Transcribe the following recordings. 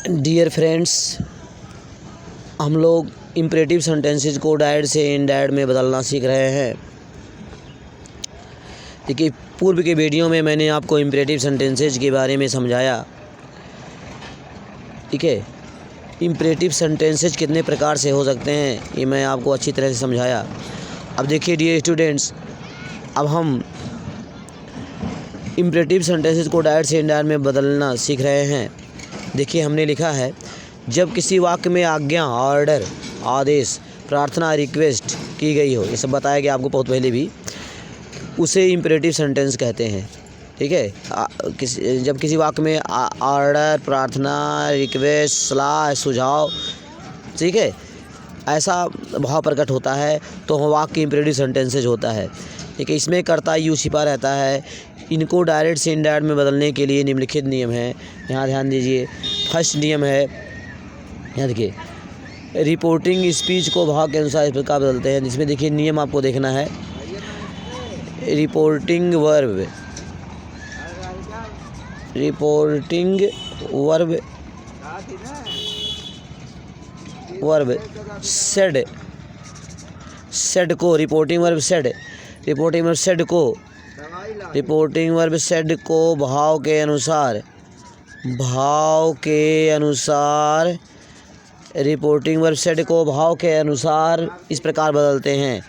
Dear friends, हम लोग imperative sentences को डायरेक्ट से इनडायरेक्ट में बदलना सीख रहे हैं। देखिए, पूर्व के वीडियो में मैंने आपको इम्परेटिव सेंटेंसेस के बारे में समझाया। ठीक है, इम्परेटिव सेंटेंसेस कितने प्रकार से हो सकते हैं ये मैं आपको अच्छी तरह से समझाया। अब देखिए डियर स्टूडेंट्स, अब हम इम्परेटिव सेंटेंसेस को डायरेक्ट से इनडायरेक्ट में बदलना सीख रहे हैं। देखिए, हमने लिखा है, जब किसी वाक्य में आज्ञा, ऑर्डर, आदेश, प्रार्थना, रिक्वेस्ट की गई हो, ये सब बताया गया आपको बहुत पहले भी, उसे इम्परेटिव सेंटेंस कहते हैं। ठीक है, जब किसी वाक्य में ऑर्डर, प्रार्थना, रिक्वेस्ट, सलाह, सुझाव, ठीक है, ऐसा भाव प्रकट होता है तो वाक्य इम्परेटिव सेंटेंसेज होता है। ठीक है, इसमें कर्ता यू छिपा रहता है। इनको डायरेक्ट से इनडायरेक्ट में बदलने के लिए निम्नलिखित नियम है, यहाँ ध्यान दीजिए। फर्स्ट नियम है, यहाँ देखिए, रिपोर्टिंग स्पीच को भाव के अनुसार इस प्रकार बदलते हैं, जिसमें देखिए नियम आपको देखना है। रिपोर्टिंग वर्ब सेड को रिपोर्टिंग वर्ब सेड को भाव के अनुसार रिपोर्टिंग वर्ब सेड को भाव के अनुसार इस प्रकार बदलते हैं।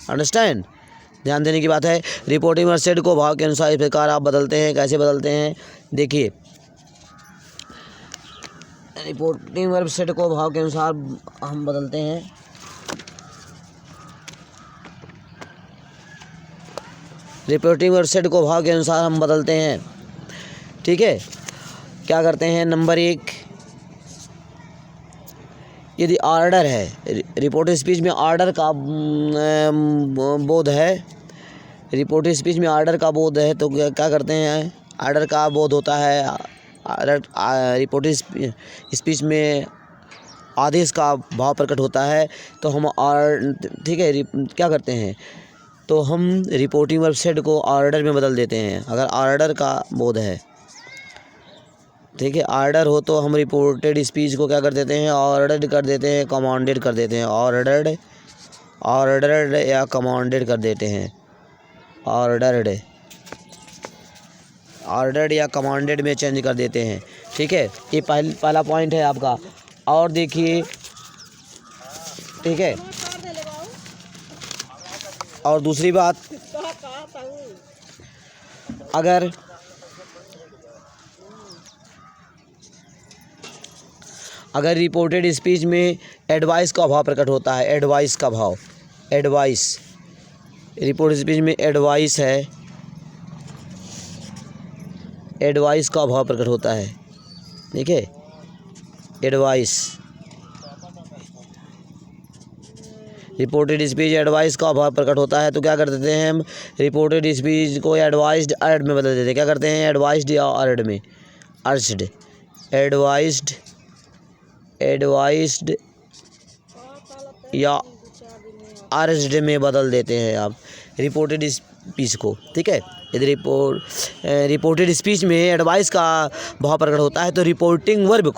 अंडरस्टैंड? ध्यान देने की बात है। रिपोर्टिंग वर्ब सेड को भाव के अनुसार इस प्रकार आप बदलते हैं। कैसे बदलते हैं? देखिए, रिपोर्टिंग वर्ब सेड को भाव के अनुसार हम बदलते हैं। रिपोर्टिंग वर्ब सेड को भाव के अनुसार हम बदलते हैं। ठीक है, क्या करते हैं? नंबर 1, यदि ऑर्डर है, रिपोर्टिंग स्पीच में ऑर्डर का बोध है, तो क्या करते हैं? ऑर्डर का बोध होता है। रिपोर्टिंग स्पीच में आदेश का भाव प्रकट होता है, तो हम ठीक है, क्या करते हैं? तो हम रिपोर्टिंग वर्ब सेड को ऑर्डर में बदल देते हैं, अगर ऑर्डर का बोध है। ठीक है, ऑर्डर हो तो हम रिपोर्टेड स्पीच को क्या कर देते हैं? ऑर्डर्ड कर देते हैं, कमांडेड कर देते हैं। ऑर्डर्ड या कमांडेड कर देते हैं। ऑर्डर्ड या कमांडेड में चेंज कर देते हैं। ठीक है, ये पहला पॉइंट है आपका। और देखिए, ठीक है, और दूसरी बात, अगर रिपोर्टेड स्पीच में एडवाइस का भाव प्रकट होता है, एडवाइस रिपोर्टेड स्पीच में एडवाइस है, एडवाइस का भाव प्रकट होता है। ठीक है, रिपोर्टेड स्पीच एडवाइस का भाव प्रकट होता है, तो क्या कर देते हैं? हम रिपोर्टेड स्पीच को एडवाइस्ड अर्ड में बदल देते हैं। क्या करते हैं? एडवाइस्ड या अर्ड में, एडवाइस्ड या अर्ज्ड में बदल देते हैं आप रिपोर्टेड स्पीच को। ठीक है, यदि रिपोर्टेड स्पीच में एडवाइस का भाव प्रकट होता है, तो रिपोर्टिंग वर्ब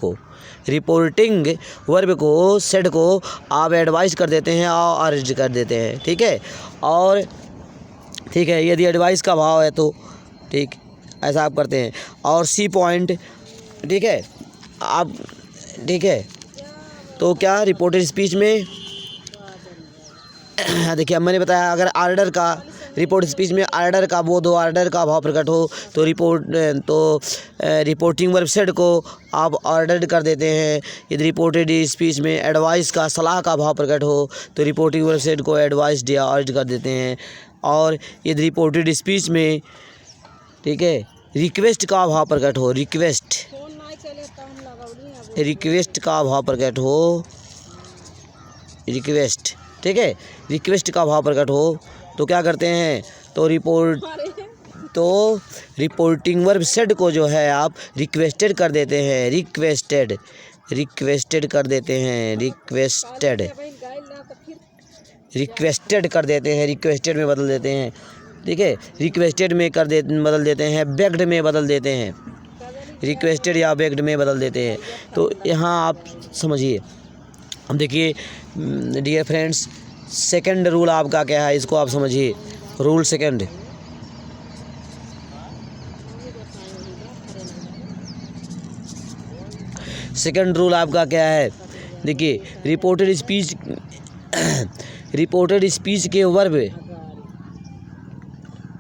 को सेड को आप एडवाइस कर देते हैं और अर्ज कर देते हैं। ठीक है, और ठीक है, यदि एडवाइस का भाव है तो ठीक ऐसा आप करते हैं। और सी पॉइंट, ठीक है, आप, ठीक है, तो क्या रिपोर्टेड स्पीच में देखिए, अब मैंने बताया, अगर ऑर्डर का रिपोर्ट स्पीच में ऑर्डर का बोध हो, ऑर्डर का भाव प्रकट हो, तो रिपोर्टिंग वर्ब सेड को आप ऑर्डर्ड कर देते हैं। यदि रिपोर्टेड स्पीच में एडवाइस का, सलाह का भाव प्रकट हो, तो रिपोर्टिंग वर्ब सेड को एडवाइस्ड या अर्ज कर देते हैं। और यदि रिपोर्टेड स्पीच में, ठीक है, रिक्वेस्ट का भाव प्रकट हो, रिक्वेस्ट का भाव प्रकट हो, ठीक है, रिक्वेस्ट का भाव प्रकट हो, तो क्या करते हैं? तो रिपोर्टिंग वर्ब सेड को जो है आप रिक्वेस्टेड कर देते हैं। रिक्वेस्टेड कर देते हैं, रिक्वेस्टेड में बदल देते हैं। ठीक है, रिक्वेस्टेड में बदल देते हैं, बेग्ड में बदल देते हैं, रिक्वेस्टेड या बेग्ड में बदल देते हैं। तो यहाँ आप समझिए। अब देखिए डियर फ्रेंड्स, सेकंड रूल आपका क्या है, इसको आप समझिए। रूल सेकंड, सेकंड रूल आपका क्या है, देखिए रिपोर्टेड स्पीच रिपोर्टेड स्पीच के वर्ब,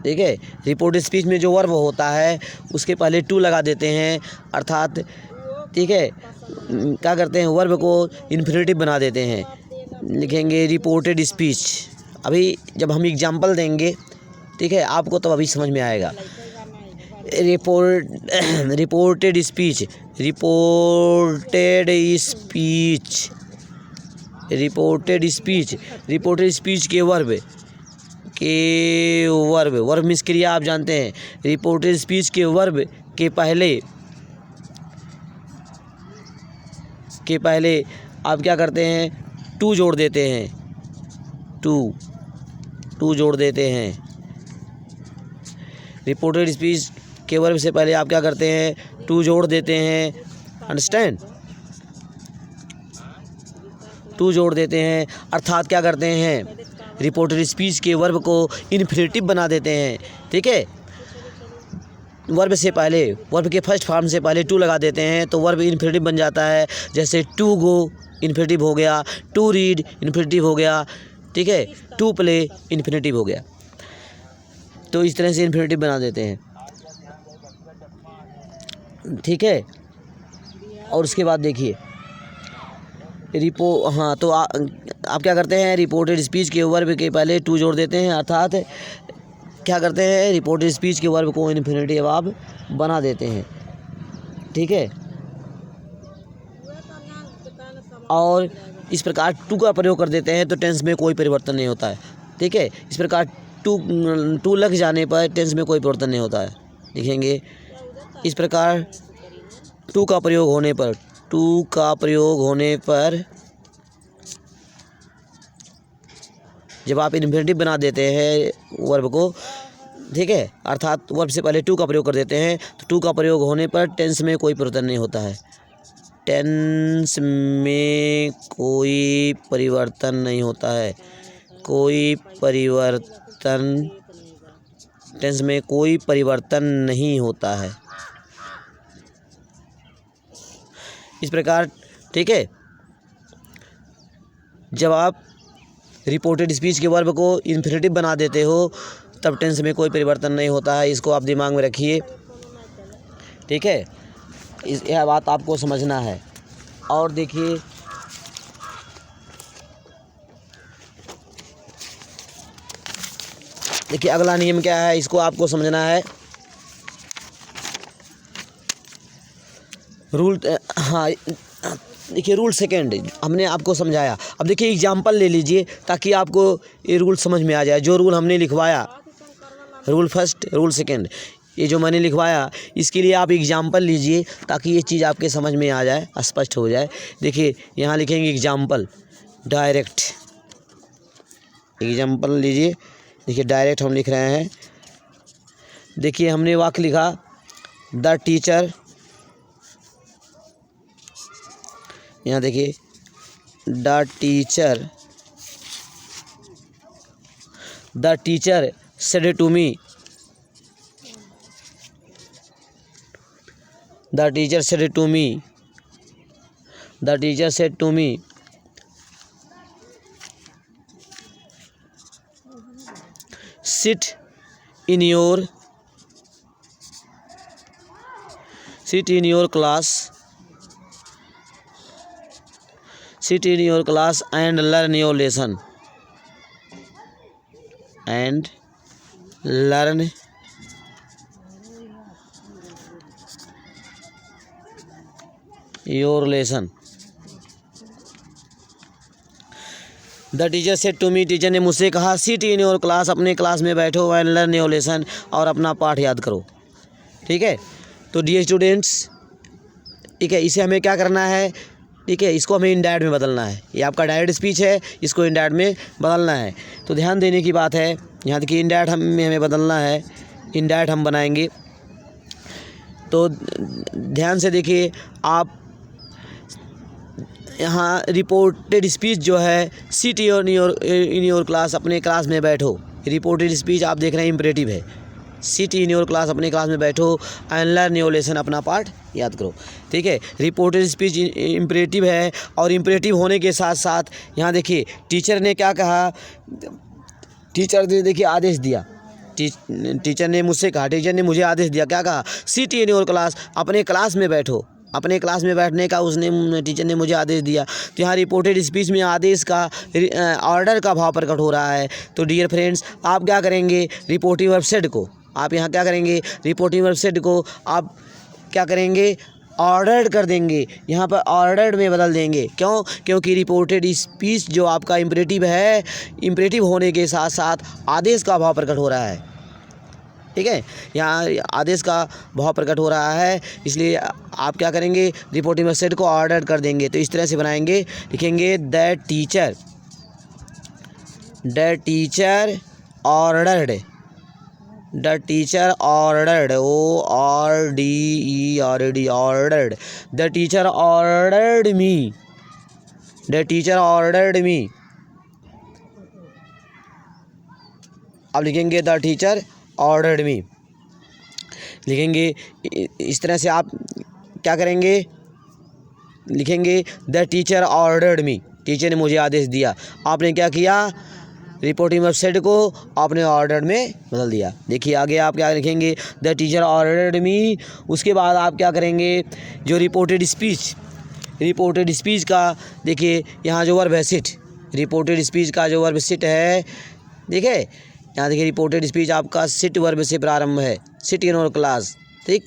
ठीक है, रिपोर्टेड स्पीच में जो वर्ब होता है उसके पहले टू लगा देते हैं, अर्थात ठीक है क्या करते हैं, वर्ब को इन्फिनेटिव बना देते हैं। लिखेंगे रिपोर्टेड स्पीच। अभी जब हम एग्जांपल देंगे, ठीक है, आपको तो अभी समझ में आएगा। Reported speech, reported speech, reported speech, reported speech के वर्ब, वर्ब मीन्स क्रिया, आप जानते हैं। रिपोर्टेड स्पीच के वर्ब के पहले आप क्या करते हैं, टू जोड़ देते हैं, टू जोड़ देते हैं। रिपोर्टेड स्पीच के वर्ब से पहले आप क्या करते हैं, टू जोड़ देते हैं, अंडरस्टैंड, टू जोड़ देते हैं, अर्थात क्या करते हैं, रिपोर्टेड स्पीच के वर्ब को इन्फिनेटिव बना देते हैं। ठीक है, वर्ब से पहले, वर्ब के फर्स्ट फॉर्म से पहले टू लगा देते हैं तो वर्ब इन्फिनेटिव बन जाता है। जैसे टू गो इन्फिनेटिव हो गया, टू रीड इन्फिनेटिव हो गया, ठीक है, टू प्ले इन्फिनेटिव हो गया। तो इस तरह से इन्फिनेटिव बना देते हैं। ठीक है, और उसके बाद देखिए तो आप क्या करते हैं, रिपोर्टेड स्पीच के वर्ब के पहले टू जोड़ देते हैं, अर्थात क्या करते हैं, रिपोर्टेड स्पीच के वर्ब को इन्फिनेटिव आप बना देते हैं। ठीक है, और इस प्रकार टू का प्रयोग कर देते हैं तो टेंस में कोई परिवर्तन नहीं होता है। ठीक है, इस प्रकार टू लग जाने पर टेंस में कोई परिवर्तन नहीं होता है। लिखेंगे इस प्रकार टू का प्रयोग होने पर जब आप इन्फिनेटिव बना देते हैं वर्ब को, ठीक है, अर्थात वर्ब से पहले टू का प्रयोग कर देते हैं तो टू का प्रयोग होने पर टेंस में कोई परिवर्तन नहीं होता है। टेंस में कोई परिवर्तन नहीं होता है, टेंस में कोई परिवर्तन नहीं होता है। इस प्रकार, ठीक है, जब आप रिपोर्टेड स्पीच के वर्ब को इन्फिनेटिव बना देते हो तब टेंस में कोई परिवर्तन नहीं होता है। इसको आप दिमाग में रखिए। ठीक है, यह बात आपको समझना है। और देखिए अगला नियम क्या है, इसको आपको समझना है। रूल, हाँ देखिए रूल सेकंड हमने आपको समझाया। अब देखिए एग्जाम्पल ले लीजिए ताकि आपको ये रूल समझ में आ जाए। जो रूल हमने लिखवाया, रूल फर्स्ट, रूल सेकंड, ये जो मैंने लिखवाया इसके लिए आप एग्जाम्पल लीजिए ताकि ये चीज़ आपके समझ में आ जाए, स्पष्ट हो जाए। देखिए यहाँ लिखेंगे एग्जाम्पल, डायरेक्ट, एग्जाम्पल लीजिए। देखिए डायरेक्ट हम लिख रहे हैं। देखिए हमने वाक्य लिखा, द टीचर, यहाँ देखिए the teacher said to me, the teacher said to me sit in your class and learn your lesson, the teacher said to me, teacher ने मुझसे कहा, सिट इन योर क्लास, अपने क्लास में बैठो, and learn your lesson, और अपना पाठ याद करो। ठीक है, तो डियर स्टूडेंट्स, ठीक है, इसे हमें क्या करना है, ठीक है, इसको हमें इनडायरेक्ट में बदलना है। ये आपका डायरेक्ट स्पीच है, इसको इनडायरेक्ट में बदलना है। तो ध्यान देने की बात है, यहाँ देखिए इनडायरेक्ट हमें बदलना है, इनडायरेक्ट हम बनाएंगे। तो ध्यान से देखिए आप, यहाँ रिपोर्टेड स्पीच जो है, सिट इन योर क्लास, अपने क्लास में बैठो। रिपोर्टेड स्पीच आप देख रहे हैं इम्परेटिव है। सिट इन योर क्लास, अपने क्लास में बैठो, एंड लर्न योर लेसन, अपना पाठ याद करो। ठीक है, रिपोर्टेड स्पीच इम्परेटिव है, और इम्परेटिव होने के साथ साथ यहाँ देखिए टीचर ने क्या कहा, टीचर ने देखिए आदेश दिया, टीचर ने मुझसे कहा, टीचर ने मुझे आदेश दिया, क्या कहा, सिट इन योर क्लास, अपने क्लास में बैठो। अपने क्लास में बैठने का उसने टीचर ने मुझे आदेश दिया। तो यहाँ रिपोर्टेड स्पीच में आदेश का, ऑर्डर का भाव प्रकट हो रहा है। तो डियर फ्रेंड्स, आप क्या करेंगे, रिपोर्टिंग वर्ब सेड को आप यहाँ क्या करेंगे, रिपोर्टिंग वर्ब सेड को आप क्या करेंगे, ऑर्डर्ड कर देंगे, यहाँ पर ऑर्डर्ड में बदल देंगे। क्यों? क्योंकि रिपोर्टेड स्पीच जो आपका इम्परेटिव है, इम्परेटिव होने के साथ साथ आदेश का भाव प्रकट हो रहा है। ठीक है, यहाँ आदेश का भाव प्रकट हो रहा है, इसलिए आप क्या करेंगे, रिपोर्टिंग वर्ब सेड को ऑर्डर कर देंगे। तो इस तरह से बनाएंगे, लिखेंगे the teacher ordered, the teacher ordered, ORDERD, ordered, the teacher ordered me, the teacher ordered मी। अब लिखेंगे द टीचर ऑर्डर्ड मी, लिखेंगे। इस तरह से आप क्या करेंगे, लिखेंगे the teacher ordered me, teacher ने मुझे आदेश दिया। आपने क्या किया, रिपोर्टिंग वर्ब सेड को आपने ऑर्डर्ड में बदल दिया। देखिए आगे आप क्या लिखेंगे, द टीचर ऑर्डर्ड मी। उसके बाद आप क्या करेंगे, जो रिपोर्टेड स्पीच का देखिए यहाँ जो वर्ब है सिट, रिपोर्टेड स्पीच का जो वर्ब सिट है, देखिए यहाँ देखिए रिपोर्टेड स्पीच आपका सिट वर्ब से प्रारंभ है, सिट इन योर क्लास। ठीक,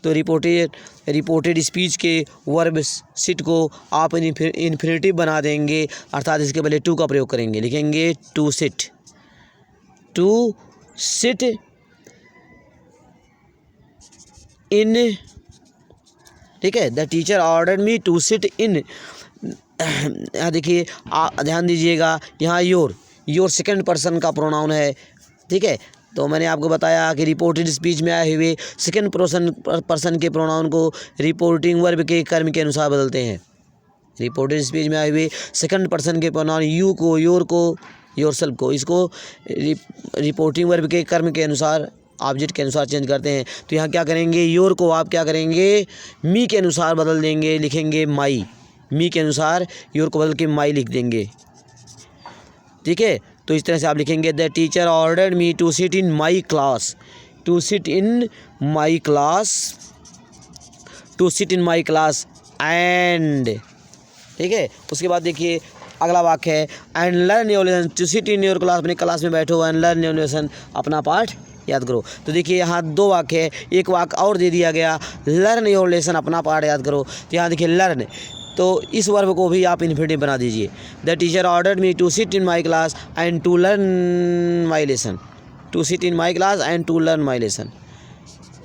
तो रिपोर्टेड स्पीच के वर्ब सिट को आप इन्फिनेटिव बना देंगे, अर्थात इसके पहले टू का प्रयोग करेंगे, लिखेंगे टू सिट इन। ठीक है, the teacher ordered me to sit in. यहाँ देखिए ध्यान दीजिएगा, यहाँ योर सेकंड पर्सन का प्रोनाउन है। ठीक है, तो मैंने आपको बताया कि रिपोर्टेड स्पीच में आए हुए सेकंड पर्सन के प्रोनाउन को रिपोर्टिंग वर्ब के कर्म के अनुसार बदलते हैं। रिपोर्टेड स्पीच में आए हुए सेकंड पर्सन के प्रोनाउन यू को, योर को, योरसेल्फ को, इसको रिपोर्टिंग वर्ब के कर्म के अनुसार, ऑब्जेक्ट के अनुसार चेंज करते हैं। तो यहाँ क्या करेंगे, योर को आप क्या करेंगे, मी के अनुसार बदल देंगे, लिखेंगे माई। मी के अनुसार योर को बदल के माई लिख देंगे। ठीक है, तो इस तरह से आप लिखेंगे the teacher ordered me to sit in my class, to sit in my class, to sit in my class and. ठीक है, उसके बाद देखिए अगला वाक्य है and learn your lesson, to sit in your class, अपने क्लास में बैठो, एंड लर्न योर लेसन, अपना पाठ याद करो। तो देखिए यहाँ दो वाक्य है, एक वाक्य और दे दिया गया, लर्न योर लेसन, अपना पाठ याद करो। तो यहाँ देखिए लर्न, तो इस वर्ब को भी आप इन्फिनेटिव बना दीजिए, the teacher ordered me to sit in my class and to learn my lesson, to sit in my class and to learn my lesson,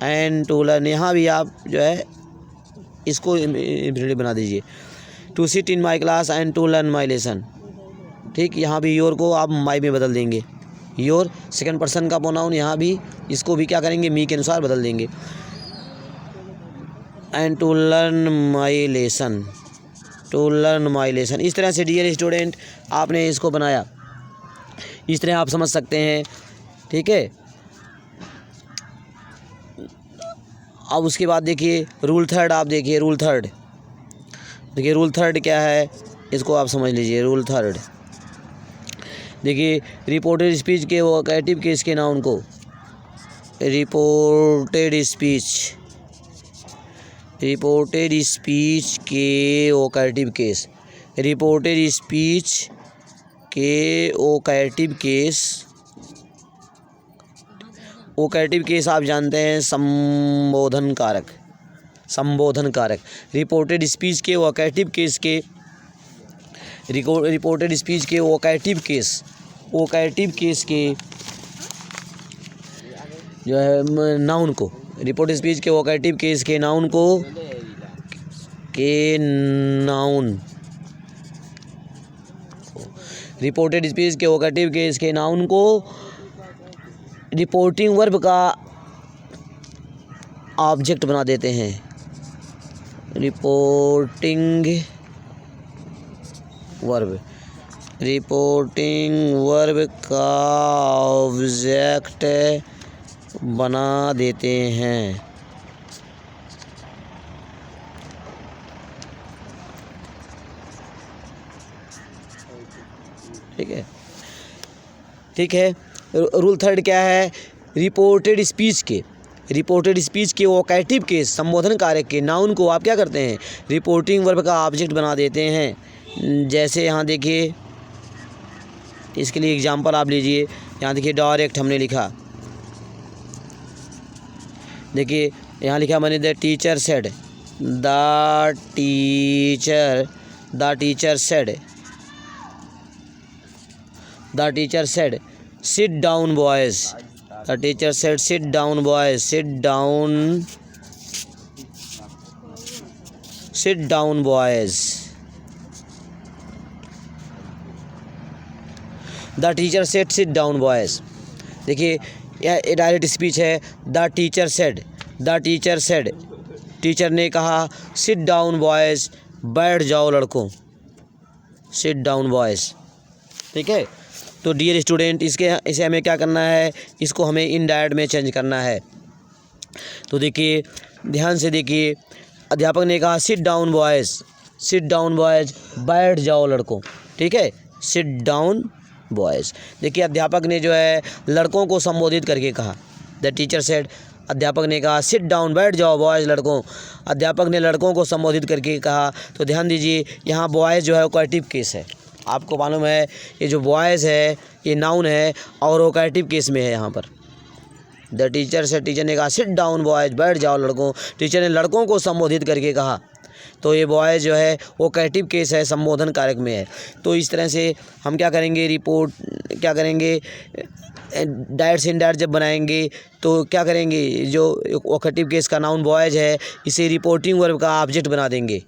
and to learn. यहाँ भी आप जो है इसको इन्फिनेटिव बना दीजिए, to sit in my class and to learn my lesson. ठीक, यहाँ भी योर को आप माई में बदल देंगे, योर सेकंड पर्सन का प्रोनाउन, यहाँ भी इसको भी क्या करेंगे, मी के अनुसार बदल देंगे, and to learn my lesson, to learn my lesson. इस तरह से डियर स्टूडेंट आपने इसको बनाया, इस तरह आप समझ सकते हैं। ठीक है, अब उसके बाद देखिए रूल थर्ड, आप देखिए रूल थर्ड, देखिए रूल थर्ड क्या है, इसको आप समझ लीजिए। रूल थर्ड देखिए, रिपोर्टेड स्पीच के वोकैटिव केस के नाउन को, रिपोर्टेड स्पीच के वोकैटिव केस, रिपोर्टेड स्पीच के वोकैटिव केस आप जानते हैं संबोधन कारक। रिपोर्टेड स्पीच के वोकैटिव केस के, रिपोर्टेड स्पीच के वोकैटिव केस के जो है नाउन को, रिपोर्टेड स्पीच के वोकैटिव केस के नाउन को के नाउन, रिपोर्टेड स्पीच के वोकेटिव केस के नाउन को रिपोर्टिंग वर्ब का ऑब्जेक्ट बना देते हैं। रिपोर्टिंग वर्ब का ऑब्जेक्ट बना देते हैं। ठीक है। रूल थर्ड क्या है? रिपोर्टेड स्पीच के वोकेटिव के संबोधन कारक के नाउन को आप क्या करते हैं? रिपोर्टिंग वर्ब का ऑब्जेक्ट बना देते हैं। जैसे यहाँ देखिए, इसके लिए एग्जांपल आप लीजिए। यहाँ देखिए डायरेक्ट हमने लिखा, देखिए यहाँ लिखा मैंने the teacher said, The teacher said, sit down boys. The teacher said, sit down boys. Sit down boys. The teacher said, sit down boys. देखिए यह डायरेक्ट स्पीच है। द टीचर सेड, टीचर ने कहा, सिट डाउन बॉयज़, बैठ जाओ लड़कों, sit down boys. ठीक है। तो डियर स्टूडेंट, इसे हमें क्या करना है? इसको हमें इनडायरेक्ट में चेंज करना है। तो देखिए ध्यान से देखिए, अध्यापक ने कहा सिट डाउन बॉयज़, बैठ जाओ लड़कों। ठीक है, सिट डाउन बॉयज़। देखिए अध्यापक ने जो है लड़कों को संबोधित करके कहा। द टीचर सेड, अध्यापक ने कहा सिट डाउन, बैठ जाओ बॉयज़, लड़कों। अध्यापक ने लड़कों को संबोधित करके कहा। तो ध्यान दीजिए, यहाँ बॉयज़ जो है वोकेटिव केस है। आपको मालूम है ये जो बॉयज़ है ये नाउन है और वोकेटिव केस में है। यहाँ पर द टीचर से, टीचर ने कहा सिट डाउन बॉयज़, बैठ जाओ लड़कों। टीचर ने लड़कों को संबोधित करके कहा। तो ये बॉयज़ जो है वोकेटिव केस है, संबोधन कारक में है। तो इस तरह से हम क्या करेंगे, डायरेक्ट से इनडायरेक्ट जब बनाएंगे तो क्या करेंगे, जो वोकेटिव केस का नाउन बॉयज़ है इसे रिपोर्टिंग वर्ब का ऑब्जेक्ट बना देंगे।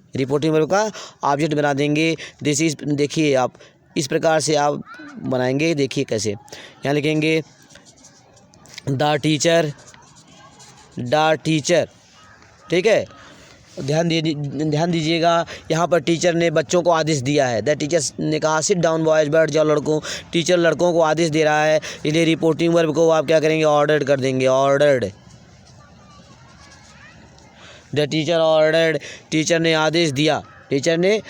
देखिए आप इस प्रकार से आप बनाएंगे। देखिए कैसे, यहाँ लिखेंगे द टीचर। ठीक है, ध्यान दीजिएगा, यहाँ पर टीचर ने बच्चों को आदेश दिया है। द टीचर ने कहा सिट डाउन बॉयज़, बैठ जाओ लड़कों। टीचर लड़कों को आदेश दे रहा है, इसलिए रिपोर्टिंग वर्ब को आप क्या करेंगे, ऑर्डर्ड कर देंगे। Ordered, the teacher ordered, teacher ने आदेश दिया। ठीक है,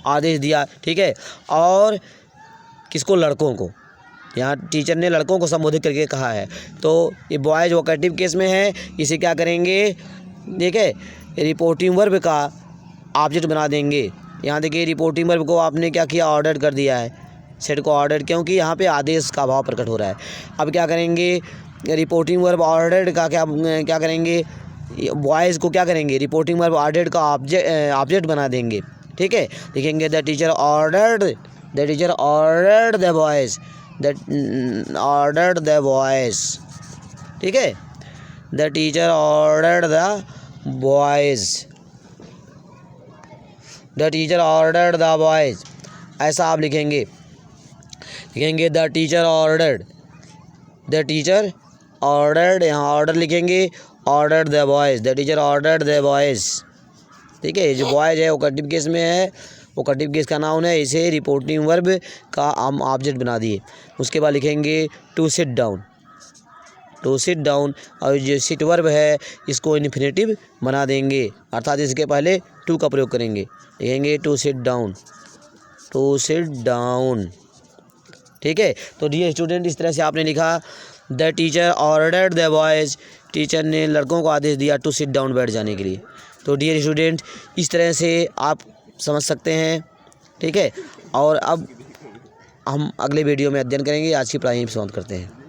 आदेश दिया। ठीक है, और किसको? लड़कों को। यहाँ टीचर ने लड़कों को संबोधित करके कहा है। तो ये बॉयज़ वोकेटिव केस में है, इसे क्या करेंगे, देखिए रिपोर्टिंग वर्ब का ऑब्जेक्ट बना देंगे। यहाँ देखिए रिपोर्टिंग वर्ब को आपने क्या किया, ऑर्डर कर दिया है, सेट को ऑर्डर, क्योंकि यहाँ पे आदेश का भाव प्रकट हो रहा है। अब क्या करेंगे, रिपोर्टिंग वर्ब ऑर्डर्ड का क्या करेंगे, बॉयज़ को क्या करेंगे, रिपोर्टिंग वर्ब ऑर्डर्ड का ऑब्जेक्ट बना देंगे। ठीक है, लिखेंगे the teacher ordered the boys, ठीक है, the teacher ordered the boys, ऐसा आप लिखेंगे। द टीचर ऑर्डर्ड, यहाँ ऑर्डर लिखेंगे, ordered the boys, the teacher ordered the boys. ठीक है, जो बॉयज़ है वोकेटिव केस में है, वोकेटिव केस का नाउन है, इसे रिपोर्टिंग वर्ब का हम ऑब्जेक्ट बना दिए। उसके बाद लिखेंगे टू सिट डाउन, और जो सिट वर्ब है इसको इन्फिनेटिव बना देंगे, अर्थात इसके पहले टू का प्रयोग करेंगे। लिखेंगे टू सिट डाउन। ठीक है, तो डियर स्टूडेंट, इस तरह से आपने लिखा the teacher ordered the boys, teacher ने लड़कों को आदेश दिया टू सिट डाउन, बैठ जाने के लिए। तो डियर स्टूडेंट, इस तरह से आप समझ सकते हैं। ठीक है, और अब हम अगले वीडियो में अध्ययन करेंगे। आज की पढ़ाई समाप्त करते हैं।